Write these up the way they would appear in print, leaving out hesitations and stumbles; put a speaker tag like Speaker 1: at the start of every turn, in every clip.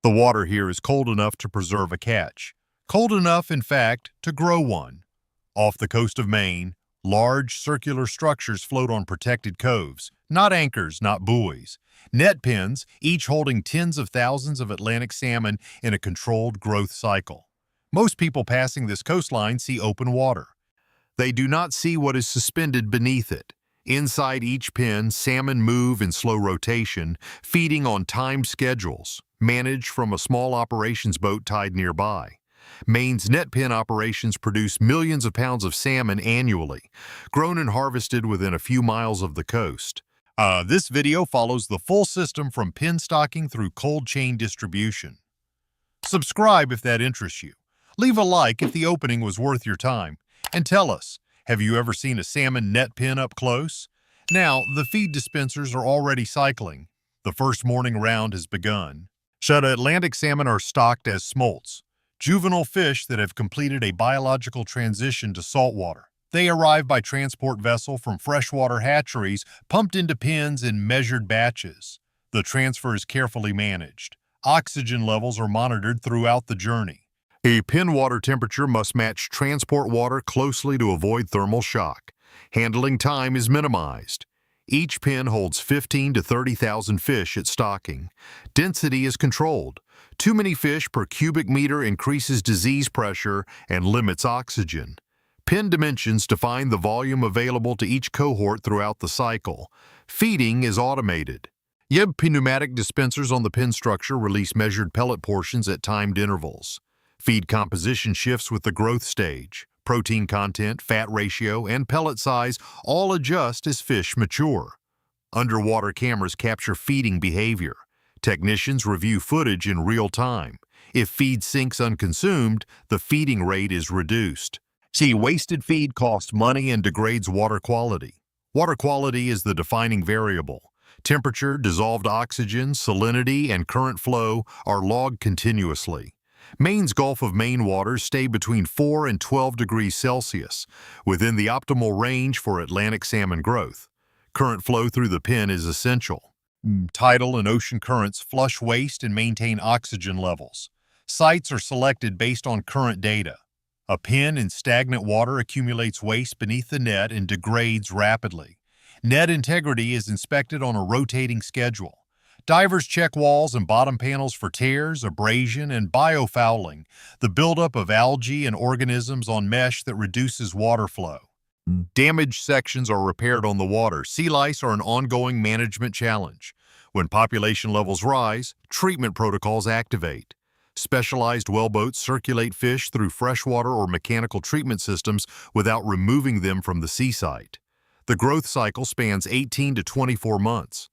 Speaker 1: The water here is cold enough to preserve a catch. Cold enough, in fact, to grow one. Off the coast of Maine, large circular structures float on protected coves, not anchors, not buoys. Net pens, each holding tens of thousands of Atlantic salmon in a controlled growth cycle. Most people passing this coastline see open water. They do not see what is suspended beneath it. Inside each pen, salmon move in slow rotation, feeding on timed schedules, managed from a small operations boat tied nearby. Maine's net pen operations produce millions of pounds of salmon annually, grown and harvested within a few miles of the coast. This video follows the full system from pen stocking through cold chain distribution. Subscribe if that interests you. Leave a like if the opening was worth your time. And tell us, have you ever seen a salmon net pen up close? Now, the feed dispensers are already cycling. The first morning round has begun. Atlantic salmon are stocked as smolts, juvenile fish that have completed a biological transition to saltwater. They arrive by transport vessel from freshwater hatcheries, pumped into pens in measured batches. The transfer is carefully managed. Oxygen levels are monitored throughout the journey. A pen water temperature must match transport water closely to avoid thermal shock. Handling time is minimized. Each pen holds 15 to 30,000 fish at stocking. Density is controlled. Too many fish per cubic meter increases disease pressure and limits oxygen. Pen dimensions define the volume available to each cohort throughout the cycle. Feeding is automated. Pneumatic dispensers on the pen structure release measured pellet portions at timed intervals. Feed composition shifts with the growth stage. Protein content, fat ratio, and pellet size all adjust as fish mature. Underwater cameras capture feeding behavior. Technicians review footage in real time. If feed sinks unconsumed, the feeding rate is reduced. Wasted feed costs money and degrades water quality. Water quality is the defining variable. Temperature, dissolved oxygen, salinity, and current flow are logged continuously. Maine's Gulf of Maine waters stay between 4 and 12 degrees Celsius, within the optimal range for Atlantic salmon growth. Current flow through the pen is essential. Tidal and ocean currents flush waste and maintain oxygen levels. Sites are selected based on current data. A pen in stagnant water accumulates waste beneath the net and degrades rapidly. Net integrity is inspected on a rotating schedule. Divers check walls and bottom panels for tears, abrasion, and biofouling, the buildup of algae and organisms on mesh that reduces water flow. Damaged sections are repaired on the water. Sea lice are an ongoing management challenge. When population levels rise, treatment protocols activate. Specialized wellboats circulate fish through freshwater or mechanical treatment systems without removing them from the sea site. The growth cycle spans 18 to 24 months.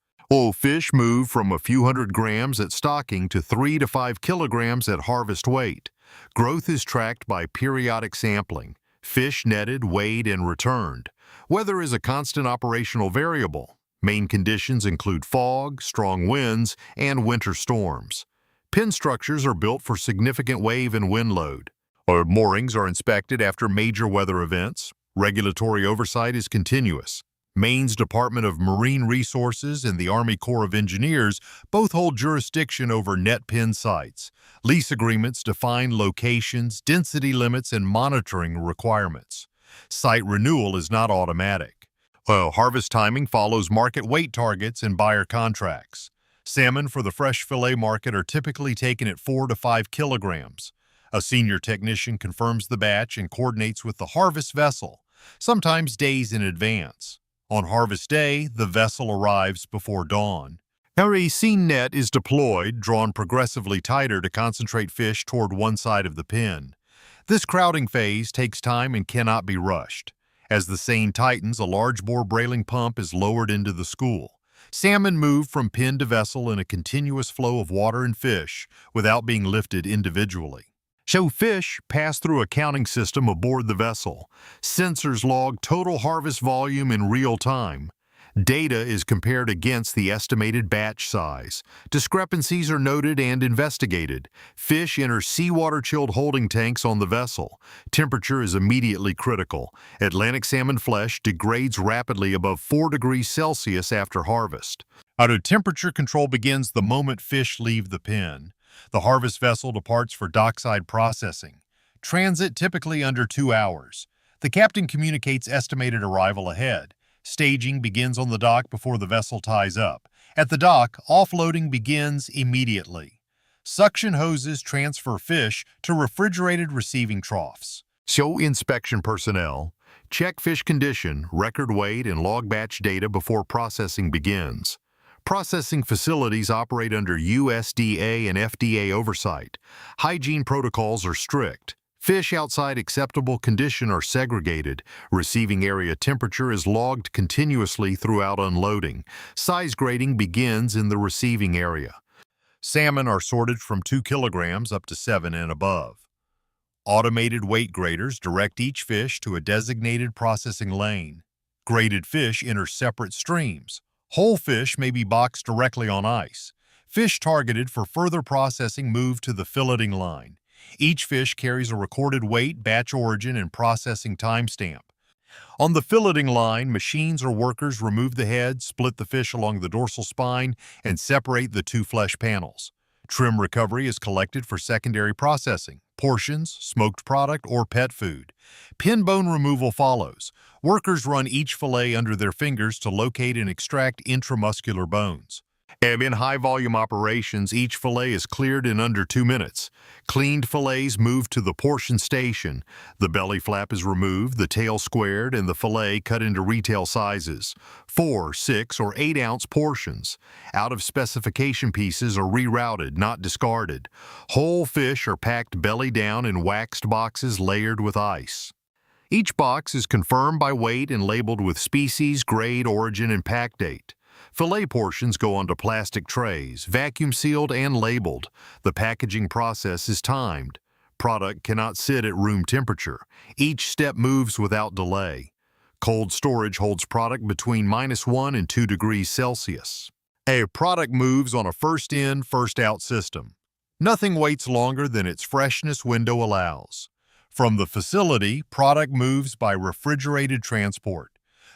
Speaker 1: Fish move from a few hundred grams at stocking to 3 to 5 kilograms at harvest weight. Growth is tracked by periodic sampling. Fish netted, weighed, and returned. Weather is a constant operational variable. Main conditions include fog, strong winds, and winter storms. Pen structures are built for significant wave and wind load. Moorings are inspected after major weather events. Regulatory oversight is continuous. Maine's Department of Marine Resources and the Army Corps of Engineers both hold jurisdiction over net pen sites. Lease agreements define locations, density limits, and monitoring requirements. Site renewal is not automatic. Harvest timing follows market weight targets and buyer contracts. Salmon for the fresh fillet market are typically taken at 4 to 5 kilograms. A senior technician confirms the batch and coordinates with the harvest vessel, sometimes days in advance. On harvest day, the vessel arrives before dawn. A seine net is deployed, drawn progressively tighter to concentrate fish toward one side of the pen. This crowding phase takes time and cannot be rushed. As the seine tightens, a large bore brailing pump is lowered into the school. Salmon move from pen to vessel in a continuous flow of water and fish without being lifted individually. Fish pass through a counting system aboard the vessel. Sensors log total harvest volume in real time. Data is compared against the estimated batch size. Discrepancies are noted and investigated. Fish enter seawater-chilled holding tanks on the vessel. Temperature is immediately critical. Atlantic salmon flesh degrades rapidly above 4 degrees Celsius after harvest. Temperature control begins the moment fish leave the pen. The harvest vessel departs for dockside processing. Transit typically under 2 hours. The captain communicates estimated arrival ahead. Staging begins on the dock before the vessel ties up. At the dock, offloading begins immediately. Suction hoses transfer fish to refrigerated receiving troughs. Show inspection personnel. Check fish condition, record weight, and log batch data before processing begins. Processing facilities operate under USDA and FDA oversight. Hygiene protocols are strict. Fish outside acceptable condition are segregated. Receiving area temperature is logged continuously throughout unloading. Size grading begins in the receiving area. Salmon are sorted from 2 kilograms up to 7 and above. Automated weight graders direct each fish to a designated processing lane. Graded fish enter separate streams. Whole fish may be boxed directly on ice. Fish targeted for further processing move to the filleting line. Each fish carries a recorded weight, batch origin, and processing timestamp. On the filleting line, machines or workers remove the head, split the fish along the dorsal spine, and separate the 2 flesh panels. Trim recovery is collected for secondary processing, portions, smoked product, or pet food. Pin bone removal follows. Workers run each fillet under their fingers to locate and extract intramuscular bones. And in high-volume operations, each fillet is cleared in under 2 minutes. Cleaned fillets move to the portion station. The belly flap is removed, the tail squared, and the fillet cut into retail sizes, 4, 6, or 8-ounce portions. Out-of-specification pieces are rerouted, not discarded. Whole fish are packed belly down in waxed boxes layered with ice. Each box is confirmed by weight and labeled with species, grade, origin, and pack date. Fillet portions go onto plastic trays, vacuum-sealed and labeled. The packaging process is timed. Product cannot sit at room temperature. Each step moves without delay. Cold storage holds product between -1 and 2 degrees Celsius. A product moves on a first-in, first-out system. Nothing waits longer than its freshness window allows. From the facility, product moves by refrigerated transport.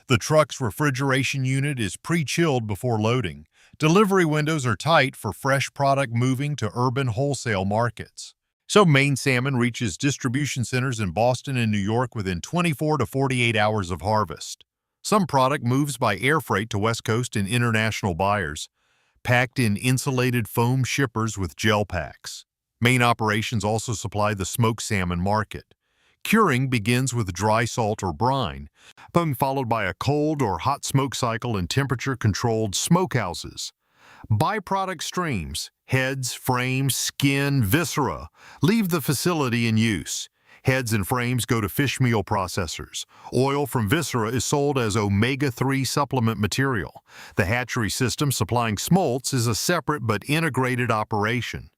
Speaker 1: The truck's refrigeration unit is pre-chilled before loading. Delivery windows are tight for fresh product moving to urban wholesale markets. So Maine salmon reaches distribution centers in Boston and New York within 24 to 48 hours of harvest. Some product moves by air freight to West Coast and international buyers, packed in insulated foam shippers with gel packs. Maine operations also supply the smoked salmon market. Curing begins with dry salt or brine, followed by a cold or hot smoke cycle in temperature-controlled smokehouses. Byproduct streams, heads, frames, skin, viscera, leave the facility in use. Heads and frames go to fish meal processors. Oil from viscera is sold as omega-3 supplement material. The hatchery system supplying smolts is a separate but integrated operation.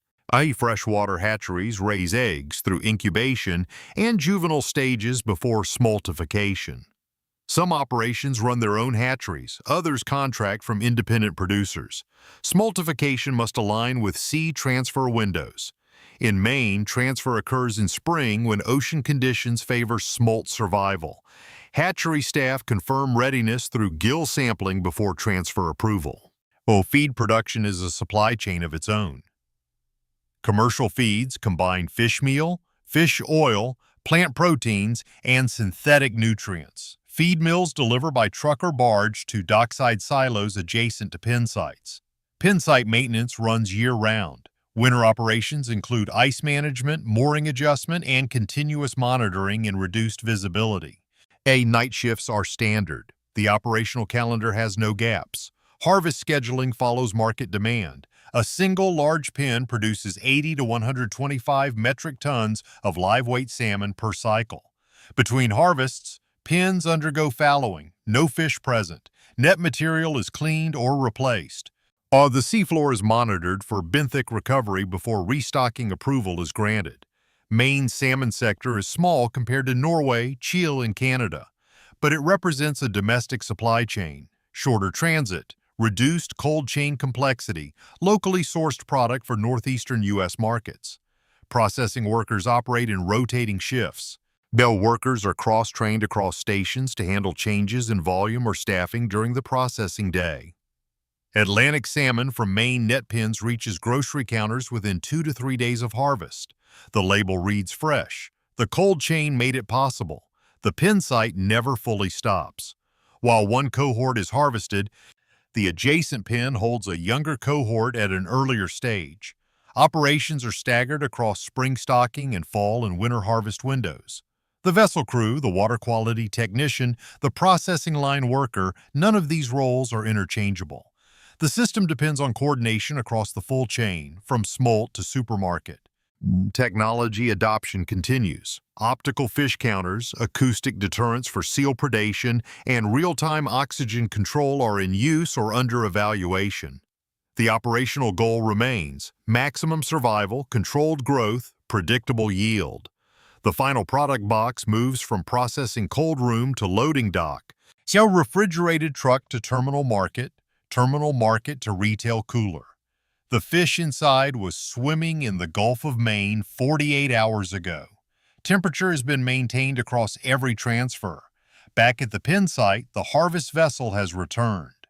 Speaker 1: Freshwater hatcheries raise eggs through incubation and juvenile stages before smoltification. Some operations run their own hatcheries, others contract from independent producers. Smoltification must align with sea transfer windows. In Maine, transfer occurs in spring when ocean conditions favor smolt survival. Hatchery staff confirm readiness through gill sampling before transfer approval. Feed production is a supply chain of its own. Commercial feeds combine fish meal, fish oil, plant proteins, and synthetic nutrients. Feed mills deliver by truck or barge to dockside silos adjacent to pen sites. Pen site maintenance runs year-round. Winter operations include ice management, mooring adjustment, and continuous monitoring in reduced visibility. Night shifts are standard. The operational calendar has no gaps. Harvest scheduling follows market demand. A single large pen produces 80 to 125 metric tons of live weight salmon per cycle. Between harvests, pens undergo fallowing, no fish present. Net material is cleaned or replaced. The seafloor is monitored for benthic recovery before restocking approval is granted. Maine's salmon sector is small compared to Norway, Chile, and Canada, but it represents a domestic supply chain, shorter transit, reduced cold chain complexity, locally sourced product for northeastern U.S. markets. Processing workers operate in rotating shifts. Bell workers are cross-trained across stations to handle changes in volume or staffing during the processing day. Atlantic salmon from Maine net pens reaches grocery counters within 2 to 3 days of harvest. The label reads fresh. The cold chain made it possible. The pen site never fully stops. While one cohort is harvested, the adjacent pen holds a younger cohort at an earlier stage. Operations are staggered across spring stocking and fall and winter harvest windows. The vessel crew, the water quality technician, the processing line worker, none of these roles are interchangeable. The system depends on coordination across the full chain, from smolt to supermarket. Technology adoption continues. Optical fish counters, acoustic deterrents for seal predation, and real-time oxygen control are in use or under evaluation. The operational goal remains: maximum survival, controlled growth, predictable yield. The final product box moves from processing cold room to loading dock. So refrigerated truck to terminal market to retail cooler. The fish inside was swimming in the Gulf of Maine 48 hours ago. Temperature has been maintained across every transfer. Back at the pen site, the harvest vessel has returned.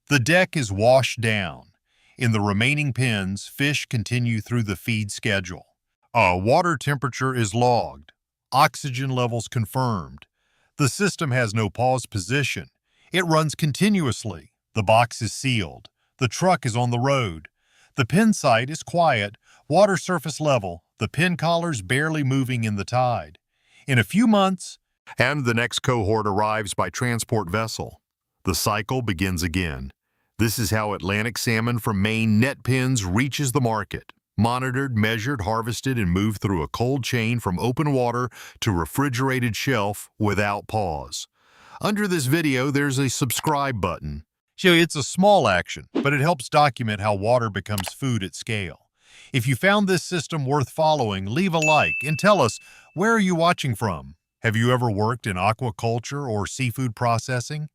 Speaker 1: The deck is washed down. In the remaining pens, fish continue through the feed schedule. Water temperature is logged. Oxygen levels confirmed. The system has no pause position. It runs continuously. The box is sealed. The truck is on the road. The pen site is quiet, water surface level, the pen collars barely moving in the tide. In a few months, and the next cohort arrives by transport vessel. The cycle begins again. This is how Atlantic salmon from Maine net pens reaches the market. Monitored, measured, harvested, and moved through a cold chain from open water to refrigerated shelf without pause. Under this video, there's a subscribe button. So it's a small action, but it helps document how water becomes food at scale. If you found this system worth following, leave a like and tell us, where are you watching from? Have you ever worked in aquaculture or seafood processing?